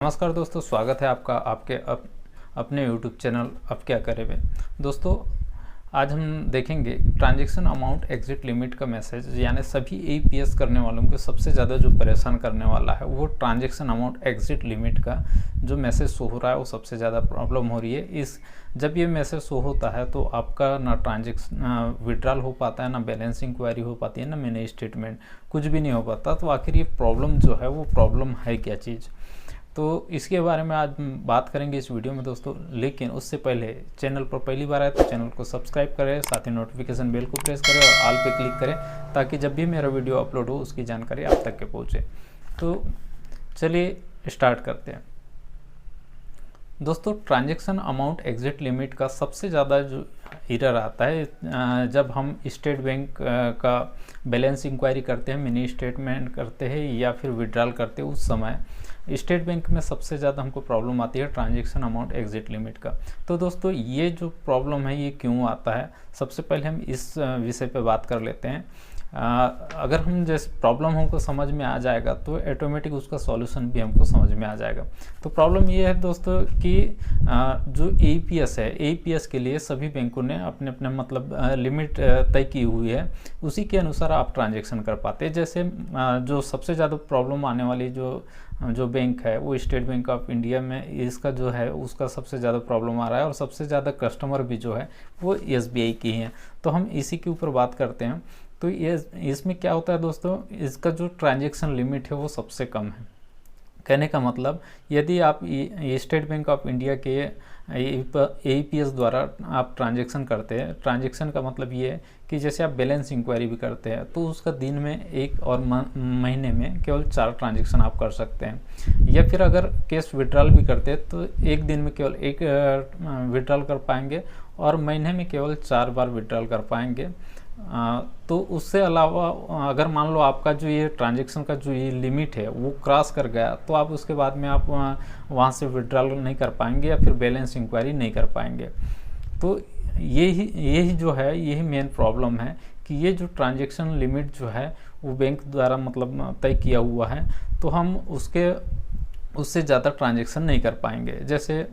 नमस्कार दोस्तों, स्वागत है आपका आपके अपने YouTube चैनल अब क्या करें में। दोस्तों, आज हम देखेंगे ट्रांजैक्शन अमाउंट एग्जिट लिमिट का मैसेज, यानी सभी APS करने वालों को सबसे ज़्यादा जो परेशान करने वाला है वो ट्रांजैक्शन अमाउंट एग्जिट लिमिट का जो मैसेज शो हो रहा है वो सबसे ज़्यादा प्रॉब्लम हो रही है। जब ये मैसेज शो होता है तो आपका ना ट्रांजैक्शन विड्रॉल हो पाता है, ना बैलेंस इंक्वायरी हो पाती है, ना मिनी स्टेटमेंट, कुछ भी नहीं हो पाता। तो आखिर ये प्रॉब्लम जो है वो प्रॉब्लम है क्या चीज़, तो इसके बारे में आज बात करेंगे इस वीडियो में दोस्तों। लेकिन उससे पहले चैनल पर पहली बार आए तो चैनल को सब्सक्राइब करें, साथ ही नोटिफिकेशन बेल को प्रेस करें और ऑल पे क्लिक करें, ताकि जब भी मेरा वीडियो अपलोड हो उसकी जानकारी आप तक के पहुंचे। तो चलिए स्टार्ट करते हैं दोस्तों। ट्रांजैक्शन अमाउंट एग्जिट लिमिट का सबसे ज़्यादा जो एरर आता है जब हम स्टेट बैंक का बैलेंस इंक्वायरी करते हैं, मिनी स्टेटमेंट करते हैं या फिर विड्रॉल करते हैं। उस समय स्टेट बैंक में सबसे ज़्यादा हमको प्रॉब्लम आती है ट्रांजैक्शन अमाउंट एग्जिट लिमिट का। तो दोस्तों, ये जो प्रॉब्लम है ये क्यों आता है, सबसे पहले हम इस विषय पे बात कर लेते हैं। अगर हम जैसे प्रॉब्लम हमको समझ में आ जाएगा तो ऑटोमेटिक उसका सॉल्यूशन भी हमको समझ में आ जाएगा। तो प्रॉब्लम ये है दोस्तों कि जो APS है, APS के लिए सभी बैंकों ने अपने अपने मतलब लिमिट तय की हुई है, उसी के अनुसार आप ट्रांजैक्शन कर पाते हैं। जैसे जो सबसे ज़्यादा प्रॉब्लम आने वाली जो बैंक है वो स्टेट बैंक ऑफ इंडिया में, इसका जो है उसका सबसे ज़्यादा प्रॉब्लम आ रहा है और सबसे ज़्यादा कस्टमर भी जो है वो SBI की हैं। तो हम इसी के ऊपर बात करते हैं। तो ये इसमें क्या होता है दोस्तों, इसका जो ट्रांजैक्शन लिमिट है वो सबसे कम है। कहने का मतलब, यदि आप स्टेट बैंक ऑफ इंडिया के APS द्वारा आप ट्रांजैक्शन करते हैं, ट्रांजैक्शन का मतलब ये है कि जैसे आप बैलेंस इंक्वायरी भी करते हैं तो उसका दिन में एक और महीने में केवल 4 ट्रांजैक्शन आप कर सकते हैं। या फिर अगर कैश विड्रॉल भी करते हैं तो एक दिन में केवल एक विड्रॉल कर पाएंगे और महीने में केवल 4 बार विड्रॉल कर पाएंगे। तो उससे अलावा अगर मान लो आपका जो ये ट्रांजैक्शन का जो ये लिमिट है वो क्रॉस कर गया तो आप उसके बाद में आप वहाँ से विड्रॉल नहीं कर पाएंगे या फिर बैलेंस इंक्वायरी नहीं कर पाएंगे। तो यही जो है यही मेन प्रॉब्लम है कि ये जो ट्रांजैक्शन लिमिट जो है वो बैंक द्वारा मतलब तय किया हुआ है, तो हम उससे ज़्यादा ट्रांजैक्शन नहीं कर पाएंगे। जैसे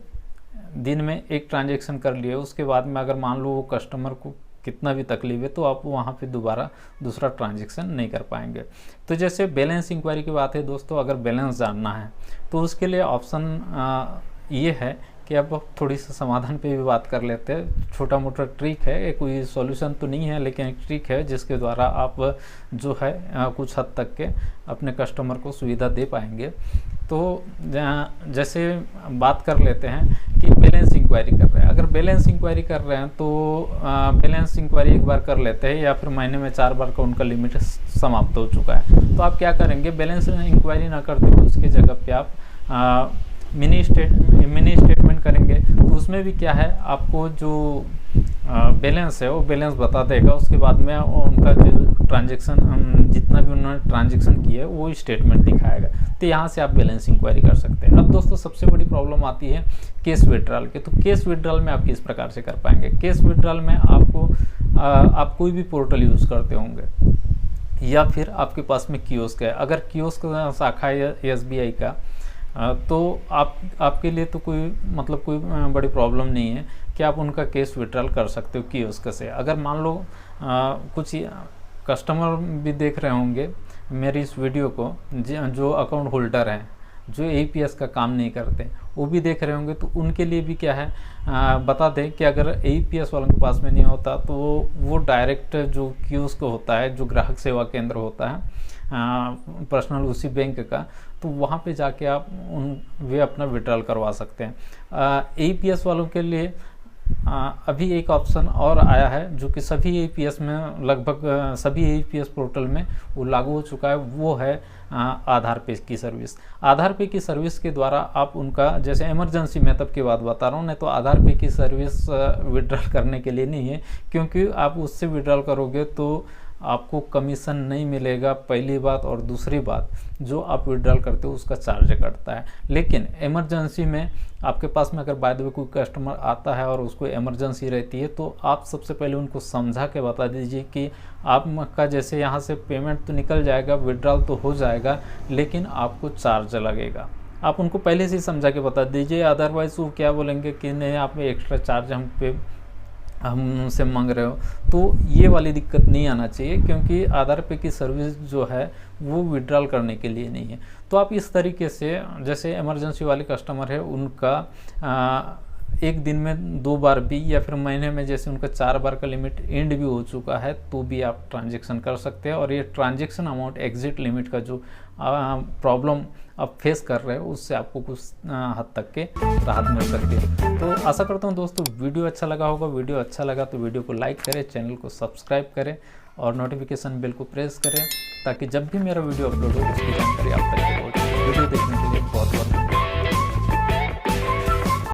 दिन में एक ट्रांजैक्शन कर लिए, उसके बाद में अगर मान लो वो कस्टमर को कितना भी तकलीफ है तो आप वहाँ पे दोबारा दूसरा ट्रांजैक्शन नहीं कर पाएंगे। तो जैसे बैलेंस इंक्वायरी की बात है दोस्तों, अगर बैलेंस जानना है तो उसके लिए ऑप्शन ये है कि अब थोड़ी सी समाधान पे भी बात कर लेते हैं। छोटा मोटा ट्रिक है, कोई सॉल्यूशन तो नहीं है लेकिन एक ट्रिक है जिसके द्वारा आप जो है कुछ हद तक के अपने कस्टमर को सुविधा दे पाएंगे। तो जैसे बात कर लेते हैं कि बैलेंस इंक्वायरी कर रहे हैं। अगर बैलेंस इंक्वायरी कर रहे हैं तो बैलेंस इंक्वायरी एक बार कर लेते हैं या फिर महीने में 4 बार का उनका लिमिट समाप्त हो चुका है, तो आप क्या करेंगे, बैलेंस इंक्वायरी ना करते हुए उसके जगह पे आप मिनी स्टेटमेंट करेंगे। तो उसमें भी क्या है, आपको जो बैलेंस है वो बैलेंस बता देगा। उसके बाद में उनका जो ट्रांजैक्शन जितना भी उन्होंने ट्रांजैक्शन किया है वो स्टेटमेंट दिखाएगा। तो यहाँ से आप बैलेंस इंक्वायरी कर सकते हैं। अब दोस्तों, सबसे बड़ी प्रॉब्लम आती है कैश विड्रॉल के। तो कैश विड्रॉल में आप किस प्रकार से कर पाएंगे। कैश विड्रॉल में आप कोई भी पोर्टल यूज़ करते होंगे या फिर आपके पास में कियोस्क है। अगर कियोस्क शाखा है SBI का तो आपके लिए तो कोई बड़ी प्रॉब्लम नहीं है कि आप उनका कैश विड्रॉल कर सकते हो कियोस्क से। अगर मान लो कुछ कस्टमर भी देख रहे होंगे मेरी इस वीडियो को, जो अकाउंट होल्डर हैं, जो APS का काम नहीं करते, वो भी देख रहे होंगे, तो उनके लिए भी क्या है बता दें कि अगर APS वालों के पास में नहीं होता तो वो डायरेक्ट जो कियोस्क होता है, जो ग्राहक सेवा केंद्र होता है पर्सनल उसी बैंक का, तो वहाँ पे जाके आप वे अपना विड्रॉल करवा सकते हैं। APS वालों के लिए अभी एक ऑप्शन और आया है जो कि सभी APS में, लगभग सभी APS पोर्टल में वो लागू हो चुका है। वो है आधार पे की सर्विस। आधार पे की सर्विस के द्वारा आप उनका, जैसे इमरजेंसी में तब की बात बता रहा हूँ, नहीं तो आधार पे की सर्विस विड्रॉल करने के लिए नहीं है, क्योंकि आप उससे विड्रॉल करोगे तो आपको कमीशन नहीं मिलेगा, पहली बात। और दूसरी बात, जो आप विड्रॉल करते हो उसका चार्ज कटता है। लेकिन इमरजेंसी में आपके पास में अगर बाय द वे कोई कस्टमर आता है और उसको इमरजेंसी रहती है, तो आप सबसे पहले उनको समझा के बता दीजिए कि आपका जैसे यहाँ से पेमेंट तो निकल जाएगा, विड्रॉल तो हो जाएगा, लेकिन आपको चार्ज लगेगा। आप उनको पहले से ही समझा के बता दीजिए, अदरवाइज़ वो क्या बोलेंगे कि नहीं आप एक्स्ट्रा चार्ज हमसे मांग रहे हो। तो ये वाली दिक्कत नहीं आना चाहिए, क्योंकि आधार पे की सर्विस जो है वो विड्रॉल करने के लिए नहीं है। तो आप इस तरीके से, जैसे इमरजेंसी वाले कस्टमर है उनका एक दिन में 2 बार भी, या फिर महीने में जैसे उनका 4 बार का लिमिट एंड भी हो चुका है, तो भी आप ट्रांजैक्शन कर सकते हैं। और ये ट्रांजैक्शन अमाउंट एग्जिट लिमिट का जो प्रॉब्लम आप फेस कर रहे हो उससे आपको कुछ हद तक के राहत मिल सकती है। तो आशा करता हूँ दोस्तों वीडियो अच्छा लगा होगा। वीडियो अच्छा लगा तो वीडियो को लाइक करें, चैनल को सब्सक्राइब करें और नोटिफिकेशन बेल को प्रेस करें, ताकि जब भी मेरा वीडियो अपलोड हो उसकी जानकारी आप तक पहुँचे। वीडियो देखने के